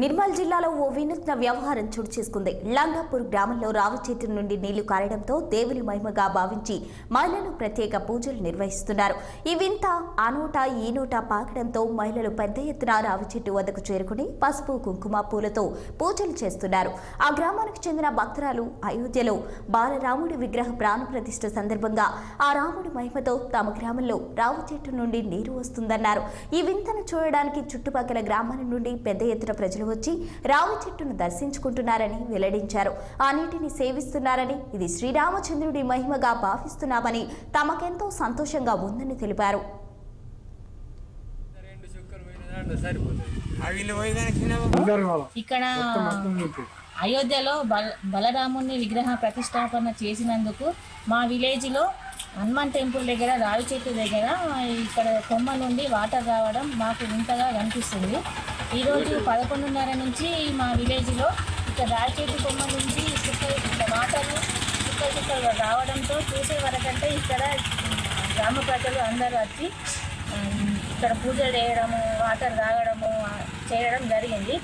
నిర్మల్ జిల్లాలో ఓ వినూత్న వ్యవహారం చోటు చేసుకుంది. లంగాపూర్ గ్రామంలో రావి చెట్టు నుండి నీళ్లు కారడంతో దేవుని మహిమగా భావించి మహిళలు ప్రత్యేక పూజలు నిర్వహిస్తున్నారు. ఈ వింత ఆ నోట ఈ నోట పాకడంతో మహిళలు పెద్ద ఎత్తున రావి చెట్టు వద్దకు చేరుకుని పసుపు కుంకుమ పూలతో పూజలు చేస్తున్నారు. ఆ గ్రామానికి చెందిన భక్తురాలు అయోధ్యలో బాలరాముడి విగ్రహ ప్రాణ ప్రతిష్ఠ సందర్భంగా ఆ రాముడి మహిమతో తమ గ్రామంలో రావి చెట్టు నుండి నీరు వస్తుందన్నారు. ఈ వింతను చూడడానికి చుట్టుపక్కల గ్రామాల నుండి పెద్ద ఎత్తున ప్రజలు వచ్చి రావి చెట్టును దర్శించుకుంటున్నారని వెల్లడించారు. ఆ నీటిని సేవిస్తున్నారని, ఇది శ్రీరామచంద్రుడి మహిమగా భావిస్తున్నామని, తమకెంతో సంతోషంగా ఉందని తెలిపారు. ఇక్కడ అయోధ్యలో బలరాముని విగ్రహ ప్రతిష్టాపన చేసినందుకు మా విలేజ్లో హనుమాన్ టెంపుల్ దగ్గర రావి చెట్టు దగ్గర ఇక్కడ కొమ్మ నుండి వాటర్ రావడం మాకు వింతగా కనిపిస్తుంది. ఈరోజు 11:30 నుంచి మా విలేజ్లో ఇక్కడ రావి చెట్టు కొమ్మ నుంచి వాటర్ చుక్కలు రావడంతో చూసే వరకంటే ఇక్కడ గ్రామ ప్రజలు అందరూ వచ్చి ఇక్కడ పూజలు చేయడము, వాటర్ తాగడము చేయడం జరిగింది.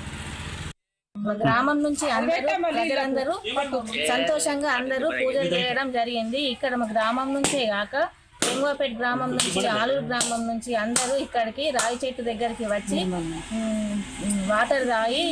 గ్రామం నుంచి ప్రజలందరూ సంతోషంగా అందరూ పూజలు చేయడం జరిగింది. ఇక్కడ మా గ్రామం నుంచే కాక ఎంగోపేట గ్రామం నుంచి, ఆలూరు గ్రామం నుంచి అందరూ ఇక్కడికి రావి చెట్టు దగ్గరికి వచ్చి వాటర్ తాగి